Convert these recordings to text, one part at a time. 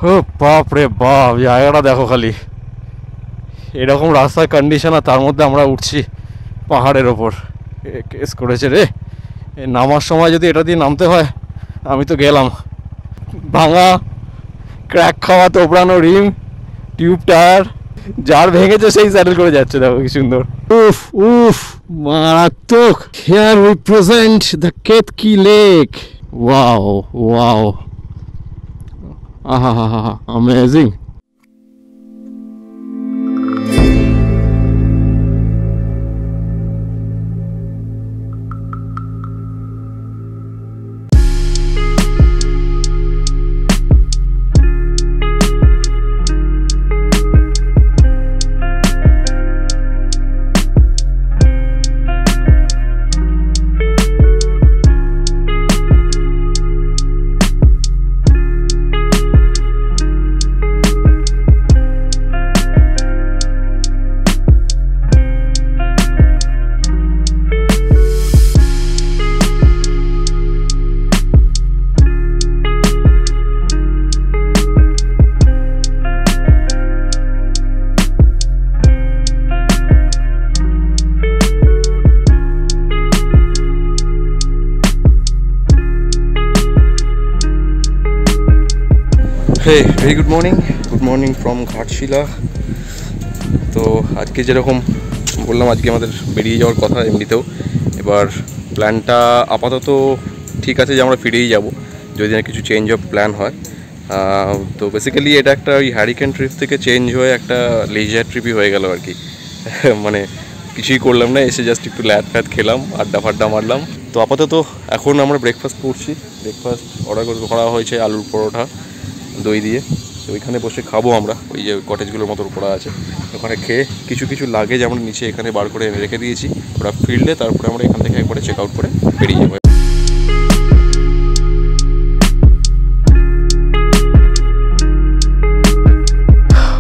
ও বাপ রে বাপ, জায়গাটা দেখো খালি। এরকম রাস্তার কন্ডিশন, আর তার মধ্যে আমরা উঠছি পাহাড়ের ওপর। কেস করেছে রে, নামার সময় যদি এটা দিয়ে নামতে হয়, আমি তো গেলাম। ভাঙা ক্র্যাক খাওয়া তোবড়ানো রিম, টিউব টায়ার, যার ভেঙেছে সেই স্যাডেল করে যাচ্ছে। দেখো কি সুন্দর। উফ উফ, মারাত্মক। Here we present the Ketaki lake. Wow wow, আহা হা হা, amazing. Hey, very good morning from Ghatshila. তো আজকে যেরকম বললাম, আজকে আমাদের বেরিয়ে যাওয়ার কথা এমনিতেও। এবার প্ল্যানটা আপাতত ঠিক আছে যে আমরা ফিরেই যাব, যদি না কিছু চেঞ্জ অফ প্ল্যান হয়। তো বেসিক্যালি এটা একটা ওই হ্যারিকেন ট্রিপ থেকে চেঞ্জ হয়ে একটা লেজার ট্রিপই হয়ে গেল আর কি। মানে কিছুই করলাম না, এসে জাস্ট একটু ল্যাদ ফ্যাদ খেলাম, আড্ডা ফাড্ডা মারলাম। তো আপাতত এখন আমরা ব্রেকফাস্ট করছি। ব্রেকফাস্ট অর্ডার করা হয়েছে আলুর পরোটা দই দিয়ে। তো ওইখানে বসে খাবো আমরা, ওই যে কটেজগুলোর মতো করা আছে ওখানে। খেয়ে কিছু লাগেজ আমরা নিচে এখানে বার করে রেখে দিয়েছি। ওরা ফিরলে তারপরে আমরা এখান থেকে একবারে চেক আউট করে বেরিয়ে যাবো।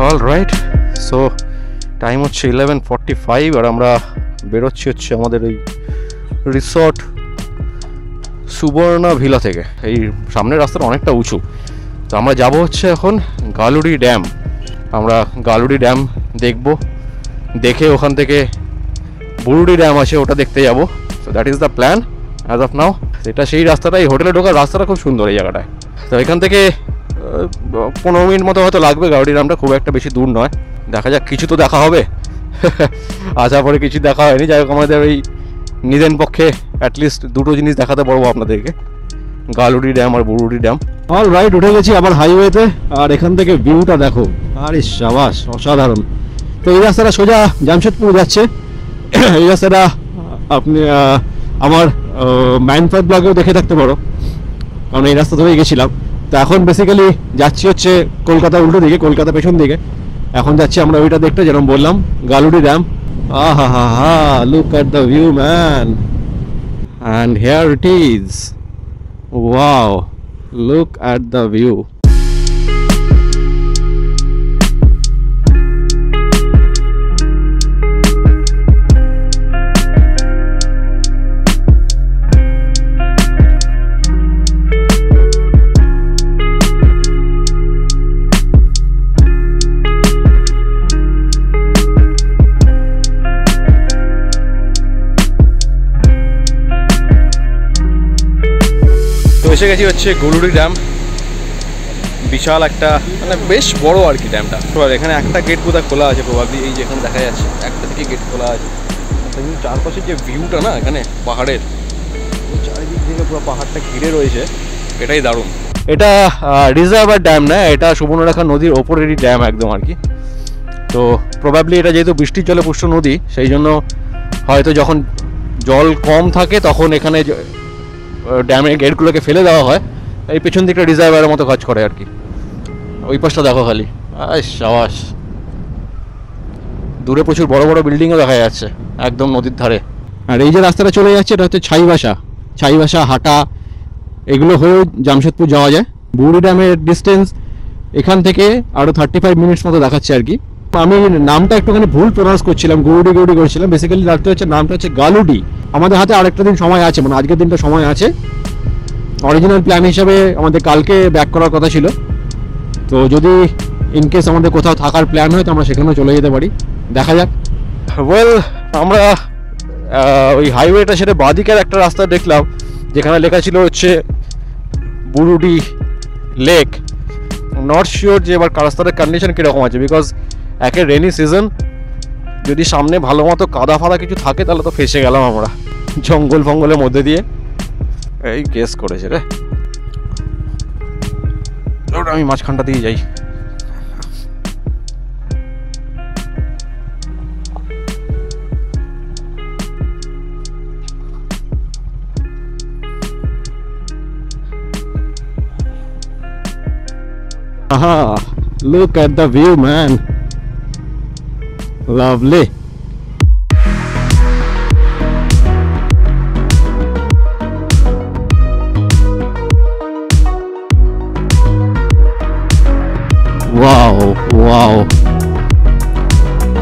অল রাইট, সো টাইম হচ্ছে 11:45 আর আমরা বেরোচ্ছি হচ্ছে আমাদের ওই রিসর্ট সুবর্ণা ভিলা থেকে। এই সামনের রাস্তাটা অনেকটা উঁচু। তো আমরা যাব হচ্ছে এখন গালুড়ি ড্যাম। আমরা গালুড়ি ড্যাম দেখব, দেখে ওখান থেকে বুরুডি ড্যাম আছে ওটা দেখতে যাব। So that is the plan as of now. এটা সেই রাস্তাটা, এই হোটেলে ঢোকার রাস্তাটা খুব সুন্দর এই জায়গাটায়। তো এখান থেকে 15 মিনিট মতো হয়তো লাগবে। গালুড়ি ড্যামটা খুব একটা বেশি দূর নয়। দেখা যাক, কিছু তো দেখা হবে। আসার পরে কিছু দেখা হয়নি, যাই হোক আমাদের ওই নিদেন পক্ষে অ্যাটলিস্ট দুটো জিনিস দেখাতে পারবো আপনাদেরকে, গালুড়ি ড্যাম আর বুরুডি ড্যাম। অল রাইট, উঠে গেছি আবার হাইওয়েতে। আর এখান থেকে ভিউটা দেখো, আরে সাবাস, অসাধারণ। তো এই রাস্তাটা সোজা জামশেদপুর যাচ্ছে। এই রাস্তাটা আপনি আমার মাইন্ডফাইভ ব্লগেও দেখে থাকতে পারো, কারণ এই রাস্তা ধরেই গেছিলাম। তো এখন বেসিক্যালি যাচ্ছি হচ্ছে কলকাতা উল্টো দিকে, কলকাতা পেছন দিকে। এখন যাচ্ছি আমরা ওইটা দেখতে, যেরকম বললাম গালুড়ি ড্যাম। আহা হা হা, look at the view man, and here it is. Wow, look at the view. এসে গেছি হচ্ছে গলুড়ি ড্যাম। বিশাল একটা, মানে বেশ বড় আর কি ড্যামটা। এখানে একটা গেট বোধহয় খোলা আছে প্রবাবলি, এই যেখানে দেখা যাচ্ছে একটা থেকে গেট খোলা আছে। কিন্তু চারপাশের যে ভিউটা না এখানে পাহাড়ের, চারিদিক থেকে পুরো পাহাড়টা ঘিরে রয়েছে, এটাই দারুণ। এটা রিজার্ভার ড্যাম না, এটা সুবর্ণরেখা নদীর ওপরেরই ড্যাম একদম আর কি। তো প্রবাবলি এটা যেহেতু বৃষ্টির জলে পুষ্ট নদী, সেই জন্য হয়তো যখন জল কম থাকে তখন এখানে ড্যামের গেটগুলোকে ফেলে দেওয়া হয়। এই পেছন দিকটা রিজার্ভারের মতো কাজ করে আর কি। ওই পাশটা দেখো খালি, সাবাস। দূরে প্রচুর বড় বড় বিল্ডিংও দেখা যাচ্ছে একদম নদীর ধারে। আর এই যে রাস্তাটা চলে যাচ্ছে, এটা হচ্ছে ছাইবাসা হাটা, এগুলো হয়েও জামশেদপুর যাওয়া যায়। বুরুডি ড্যামের ডিস্টেন্স এখান থেকে আরও 35 মিনিটস মতো দেখাচ্ছে আর কি। আমি নামটা একটুখানি ভুল প্রনাউন্স করছিলাম, গৌড়ি করছিলাম। বেসিক্যালি নামটা হচ্ছে গালুডি। আমাদের হাতে আরেকটা দিন সময় আছে, মানে আজকের দিনটা সময় আছে। অরিজিনাল প্ল্যান হিসাবে আমাদের কালকে ব্যাক করার কথা ছিল, তো যদি ইনকেস আমাদের কোথাও থাকার প্ল্যান হয় তো আমরা সেখানেও চলে যেতে পারি, দেখা যাক। ওয়েল, আমরা ওই হাইওয়েটা সেটা বাঁদিকের একটা রাস্তা দেখলাম যেখানে লেখা ছিল হচ্ছে বুরুডি লেক। নট শিওর যে এবার রাস্তাটার কন্ডিশন কীরকম আছে, বিকজ একে রেনি সিজন, যদি সামনে ভালো মতো কাদা ফাদা কিছু থাকে তাহলে তো ফেসে গেলাম আমরা জঙ্গল ফঙ্গলের মধ্যে দিয়ে। এই কেস করেছে রে, আমি মাঝখানটা দিয়ে যাই। Aha, look at the view, man. Lovely. Wow, wow.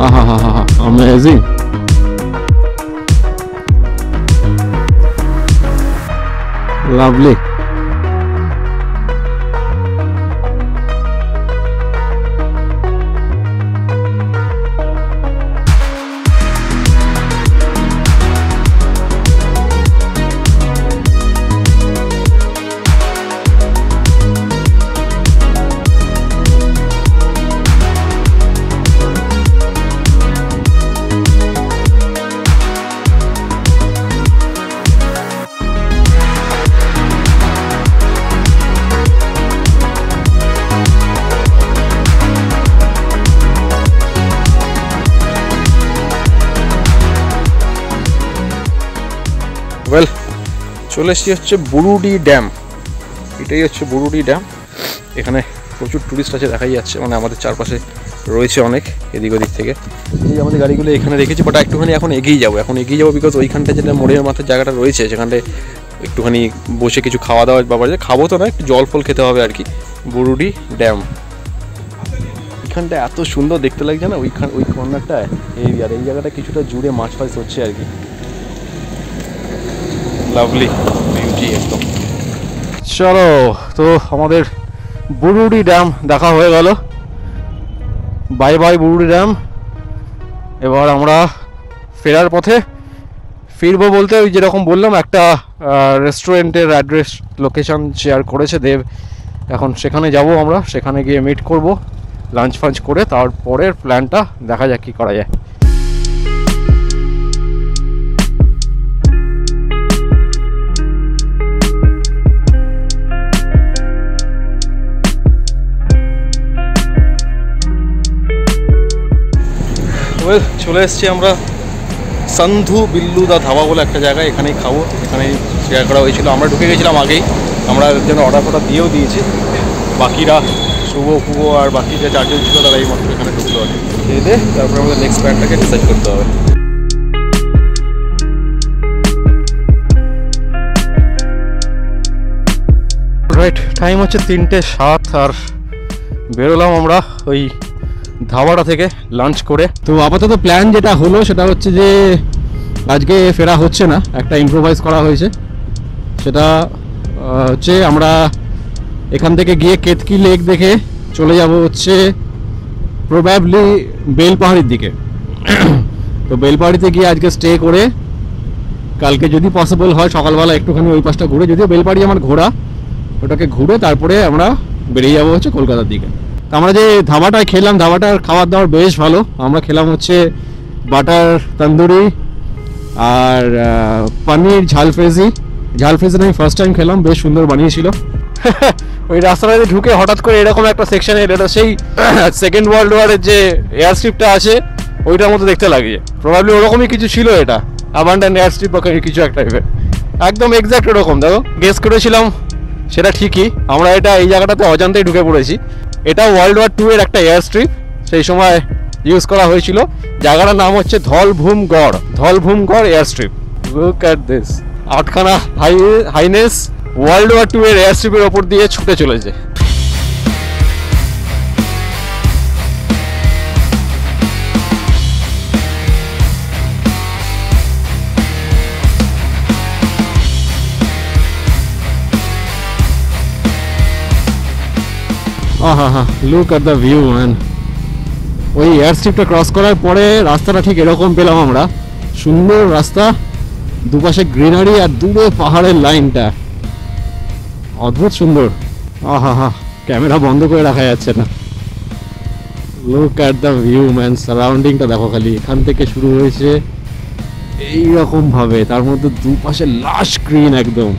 Aha, amazing. Lovely. Well, চলে এসেছি হচ্ছে বুরুডি ড্যাম। এটাই হচ্ছে বুরুডি ড্যাম। এখানে প্রচুর টুরিস্ট আছে দেখাই যাচ্ছে, মানে আমাদের চারপাশে রয়েছে অনেক এদিক ওদিক থেকে। এই আমাদের গাড়িগুলো এখানে রেখেছি, বাট একটুখানি এখন এগিয়ে যাবো বিকজ ওইখানটা যেটা মোড়ের মাথার জায়গাটা রয়েছে সেখানটায় একটুখানি বসে কিছু খাওয়া দাওয়া ব্যাপার আছে। খাবো তো না, একটু জল ফল খেতে হবে আর কি। বুরুডি ড্যাম এখানটা এত সুন্দর দেখতে লাগছে না, ওই কর্নারটায় এই জায়গাটা কিছুটা জুড়ে মাছ ফাছ হচ্ছে আর কি। লাভলি বিউটি একদম। চলো, তো আমাদের বুরুডি ড্যাম দেখা হয়ে গেল। Bye bye Burudi dam. এবার আমরা ফেরার পথে ফিরবো বলতে ওই যেরকম বললাম একটা রেস্টুরেন্টের অ্যাড্রেস লোকেশন শেয়ার করেছে দেব। এখন সেখানে যাব আমরা, সেখানে গিয়ে মিট করব, লাঞ্চ ফাঞ্চ করে তারপরের প্ল্যানটা দেখা যাক কী করা যায়। চলে এসেছি আমরা সন্ধু বিল্লুদা ধাবা বলে একটা জায়গায়, এখানেই খাবো। এখানেই শেয়ার করা হয়েছিল, আমরা ঢুকে গেছিলাম আগেই, আমরা যেন অর্ডার দিয়েও দিয়েছি। বাকিরা শুভ আর বাকি যে চারজন ছিল তারা এই মাত্র এখানে ঢুকলো আর খেয়ে দিয়ে, তারপরে আমাদের নেক্সট প্ল্যানটাকে ডিসাইড করতে হবে। রাইট, টাইম হচ্ছে 3:07 আর বেরোলাম আমরা ওই ধাবাটা থেকে লাঞ্চ করে। তো আপাতত প্ল্যান যেটা হলো সেটা হচ্ছে যে আজকে ফেরা হচ্ছে না, একটা ইম্প্রোভাইজ করা হয়েছে। সেটা হচ্ছে আমরা এখান থেকে গিয়ে কেতকি লেক দেখে চলে যাব হচ্ছে প্রবাবলি বেলপাহাড়ির দিকে। তো বেলপাহাড়িতে গিয়ে আজকে স্টে করে কালকে যদি পসিবল হয় সকালবেলা একটুখানি ওই পাশটা ঘুরে, যদিও বেলপাহাড়ি আমার ঘোরা, ওটাকে ঘুরে তারপরে আমরা বেরিয়ে যাবো হচ্ছে কলকাতার দিকে। আমরা যে ধাবাটায় খেলাম, ধাবাটার খাবার দাবার বেশ ভালো। আমরা খেলাম হচ্ছে বাটার তন্দুরি আর পনির ঝালফ্রেজি আমি ফার্স্ট টাইম খেলাম, বেশ সুন্দর বানিয়েছিল। ওই রাস্তাটাতে ঢুকে হঠাৎ করে এরকম একটা সেকশনে, এটা সেই সেকেন্ড ওয়ার্ল্ড ওয়ারের যে এয়ার স্ট্রিপটা আছে ওইটার মতো দেখতে লাগে। প্রবাবলি ওরকমই কিছু ছিল, এটা অ্যাবান্ডেন্ট এয়ার স্ট্রিপ বা কিছু একটা একদম এক্স্যাক্ট ওরকম। দেখো, গেস করেছিলাম সেটা ঠিকই, আমরা এটা এই জায়গাটাতে অজান্তেই ঢুকে পড়েছি। এটা ওয়ার্ল্ড ওয়ার 2 এর একটা এয়ার স্ট্রিপ, সেই সময় ইউজ করা হয়েছিল। জায়গাটার নাম হচ্ছে Dhalbhumgarh airstrip. Look at this, 8খানা হাইনেস ওয়ার্ল্ড ওয়ার 2 এর এয়ার স্ট্রিপের ওপর দিয়ে ছুটে চলেছে। আহা হা, look at the view man. ওই এয়ার স্ট্রিপটা ক্রস করার পরে রাস্তাটা ঠিক এরকম পেলাম আমরা, সুন্দর রাস্তা, দুপাশে গ্রিনারি আর দূরে পাহাড়ের লাইনটা, অদ্ভুত সুন্দর। আহা হা, ক্যামেরা বন্ধ করে রাখা যাচ্ছে না। Look at the view man, সারাউন্ডিংটা দেখো খালি। এখান থেকে শুরু হয়েছে এইরকম ভাবে, তার মধ্যে দুপাশে লাশ গ্রিন একদম,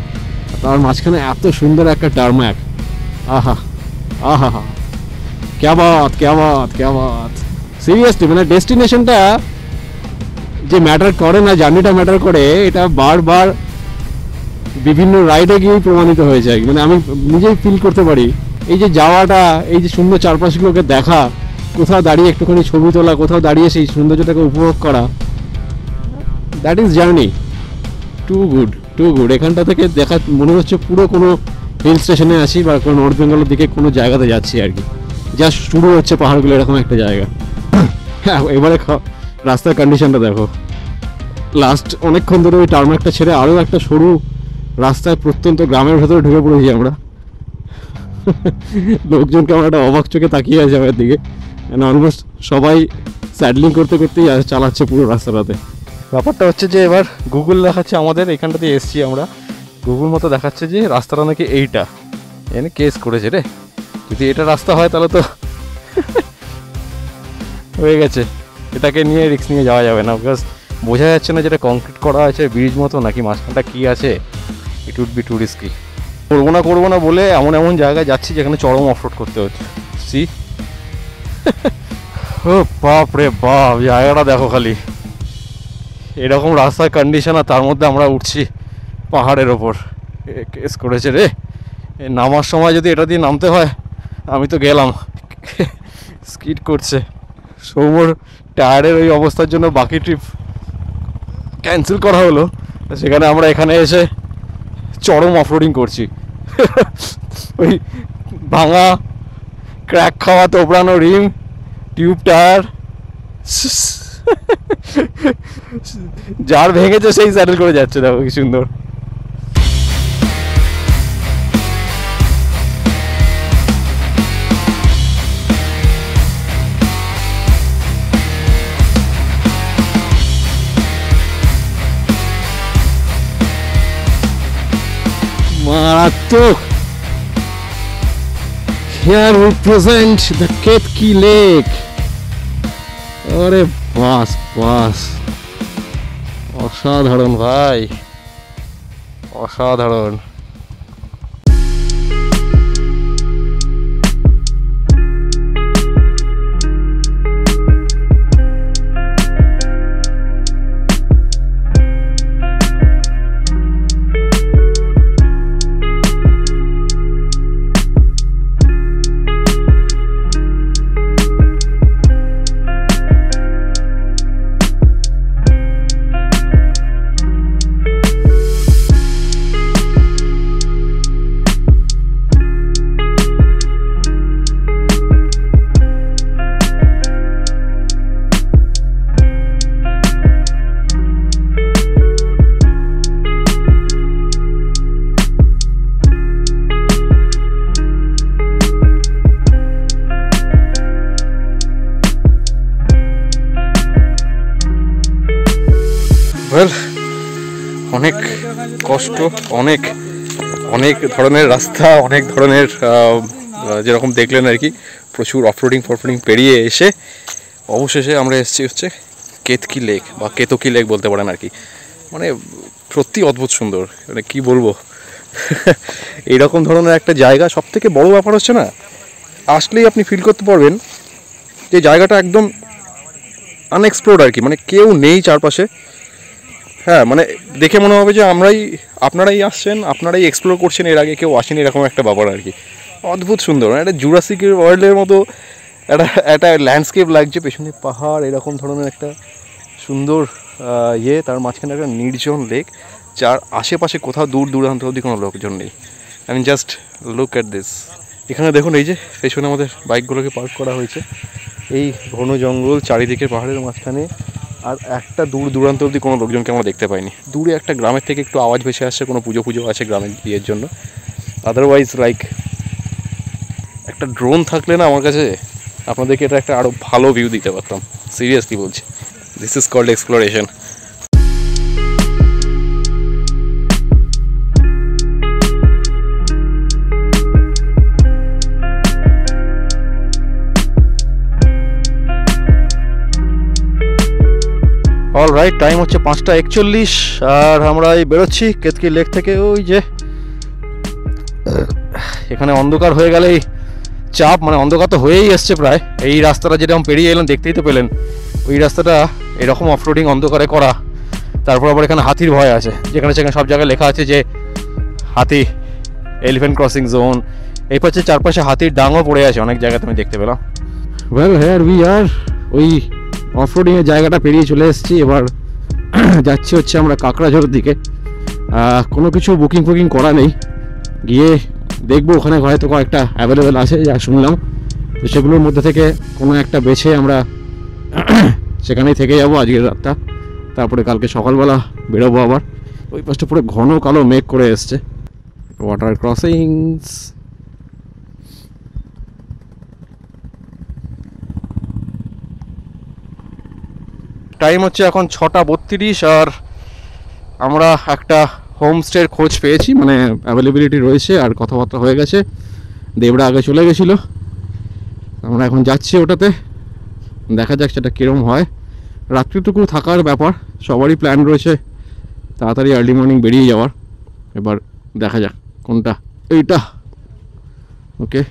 তার মাঝখানে এত সুন্দর একটা টারম্যাক। আহা আহা হা, ক্যা বাত ক্যা বাত ক্যা বাত। সিরিয়াসলি মানে ডেস্টিনেশনটা যে ম্যাটার করে না, জার্নিটা ম্যাটার করে, এটা বারবার বিভিন্ন রাইডে গিয়েই প্রমাণিত হয়ে যায়। মানে আমি নিজেই ফিল করতে পারি এই যে যাওয়াটা, এই যে সুন্দর চারপাশগুলোকে দেখা, কোথাও দাঁড়িয়ে একটুখানি ছবি তোলা, কোথাও দাঁড়িয়ে সেই সৌন্দর্যটাকে উপভোগ করা, that is journey. Too good too good. এখানটা থেকে দেখা মনে হচ্ছে পুরো কোনো হিল স্টেশনে আছি বা কোনো নর্থ বেঙ্গলের দিকে কোনো জায়গাতে যাচ্ছি আর কি, যা শুরু হচ্ছে পাহাড়গুলো এরকম একটা জায়গা। হ্যাঁ, এবারে রাস্তার কন্ডিশনটা দেখো। লাস্ট অনেকক্ষণ ধরে ওই টার্মাকটা ছেড়ে আরও একটা সরু রাস্তায় প্রত্যন্ত গ্রামের ভেতরে ঢুকে পড়েছি আমরা। লোকজনকে আমরা একটা অবাক চোখে তাকিয়ে আছে আমার দিকে, অলমোস্ট সবাই স্যাডলিং করতে করতেই চালাচ্ছে পুরো রাস্তাটাতে। ব্যাপারটা হচ্ছে যে এবার গুগল দেখাচ্ছে আমাদের, এখানটাতে এসছি আমরা, গুগল মতো দেখাচ্ছে যে রাস্তাটা নাকি এইটা, এনে কেস করেছে রে। যদি এটা রাস্তা হয় তাহলে তো হয়ে গেছে, এটাকে নিয়ে রিস্ক নিয়ে যাওয়া যাবে না, বিকজ বোঝা যাচ্ছে না যেটা কংক্রিট করা আছে ব্রিজ মতো নাকি মাঝখানটা কী আছে। It would be too risky. করবো না বলে এমন এমন জায়গায় যাচ্ছি যেখানে চরম অফরোড করতে হচ্ছে। সি ও বাপ রে বাপ, জায়গাটা দেখো খালি, এরকম রাস্তার কন্ডিশন, আর তার মধ্যে আমরা উঠছি পাহাড়ের ওপর। কেস করেছে রে। নামার সময় যদি এটা দিয়ে নামতে হয়, আমি তো গেলাম। স্কিড করছে। সৌমর টায়ারের ওই অবস্থার জন্য বাকি ট্রিপ ক্যান্সেল করা হলো, সেখানে আমরা এখানে এসে চরম অফরোডিং করছি। ওই ভাঙা ক্র্যাক খাওয়া তোপড়ানো রিম, টিউব টায়ার, যার ভেঙেছে সেই স্যাটেল করে যাচ্ছে। দেখো কি সুন্দর। মারাত্মক। Here we present the Ketki Lake. আরে বাস বাস, অসাধারণ ভাই, অসাধারণ। অনেক কষ্ট, অনেক অনেক ধরনের রাস্তা, অনেক ধরনের যেরকম দেখলেন আর কি, প্রচুর অফরোডিং পেরিয়ে এসে অবশেষে আমরা এসেছি হচ্ছে কেতকি লেক বা কেতকি লেক বলতে পারেন আর কি। মানে সত্যি অদ্ভুত সুন্দর, মানে কি বলবো। এইরকম ধরনের একটা জায়গা, সব থেকে বড় ব্যাপার হচ্ছে না, আসলেই আপনি ফিল করতে পারবেন যে জায়গাটা একদম আনএক্সপ্লোর্ড আর কি, মানে কেউ নেই চারপাশে। হ্যাঁ, মানে দেখে মনে হবে যে আপনারাই আসছেন, আপনারাই এক্সপ্লোর করছেন, এর আগে কেউ আসেনি, এরকম একটা ব্যাপার আর কি। অদ্ভুত সুন্দর, একটা জুরাসিক ওয়ার্ল্ডের মতো একটা ল্যান্ডস্কেপ লাগছে, পেছনে পাহাড়, এরকম ধরনের একটা সুন্দর তার মাঝখানে একটা নির্জন লেক, যার আশেপাশে কোথাও দূর দূরান্ত অবধি কোনো লোকজন নেই। I mean just look at this. এখানে দেখুন, এই যে পেছনে আমাদের বাইকগুলোকে পার্ক করা হয়েছে, এই ঘন জঙ্গল, চারিদিকে পাহাড়ের মাঝখানে, আর একটা দূর দূরান্ত অবধি কোনো লোকজনকে আমরা দেখতে পাইনি। দূরে একটা গ্রামের থেকে একটু আওয়াজ ভেসে আসছে, কোনো পুজো আছে গ্রামের বিয়ের জন্য। আদারওয়াইজ লাইক একটা একটা ড্রোন থাকলে না আমার কাছে, আপনাদেরকে এটা একটা আরও ভালো ভিউ দিতে পারতাম, সিরিয়াসলি বলছি। This is called exploration. All right, time হচ্ছে 5:41 আর আমরা এই বেরোচ্ছি কেতকি লেক থেকে। ওই যে এখানে অন্ধকার হয়ে গেলেই চাপ, মানে অন্ধকার তো হয়েই এসছে প্রায়। এই রাস্তাটা যেরকম পেরিয়ে এলাম দেখতেই তো পেলেন, ওই রাস্তাটা এরকম অফরোডিং অন্ধকারে করা। তারপর আবার এখানে হাতির ভয় আছে, যেখানে সেখানে সব জায়গায় লেখা আছে যে হাতি, এলিফ্যান্ট ক্রসিং জোন। এই পাশে চারপাশে হাতির ডাঙও পড়ে আছে অনেক জায়গায়, তুমি দেখতে পেলাম। ওয়েল হেয়ার উই আর, ওই অফরোডিংয়ের জায়গাটা পেরিয়ে চলে এসেছি। এবার যাচ্ছি হচ্ছে আমরা কাঁকড়াঝোড়ের দিকে। কোনো কিছু বুকিং ফুকিং করা নেই, গিয়ে দেখবো ওখানে হয়তো কয়েকটা অ্যাভেলেবেল আছে যা শুনলাম, তো সেগুলোর মধ্যে থেকে কোনো একটা বেছে আমরা সেখানেই থেকে যাবো আজকের রাতটা। তারপরে কালকে সকালবেলা বেরোবো আবার। ওই পাশটা পুরো ঘন কালো মেঘ করে এসছে। ওয়াটার ক্রসিংস, টাইম হচ্ছে এখন 6:32 আর আমরা একটা হোমস্টের খোঁজ পেয়েছি, মানে অ্যাভেলেবিলিটি রয়েছে আর কথাবার্তা হয়ে গেছে। দেবরা আগে চলে গেছিলো, আমরা এখন যাচ্ছি ওটাতে, দেখা যাক সেটা কীরকম হয়। রাত্রিটুকু থাকার ব্যাপার, সবারই প্ল্যান রয়েছে তাড়াতাড়ি আর্লি মর্নিং বেরিয়ে যাওয়ার। এবার দেখা যাক কোনটা, এইটা ওকে।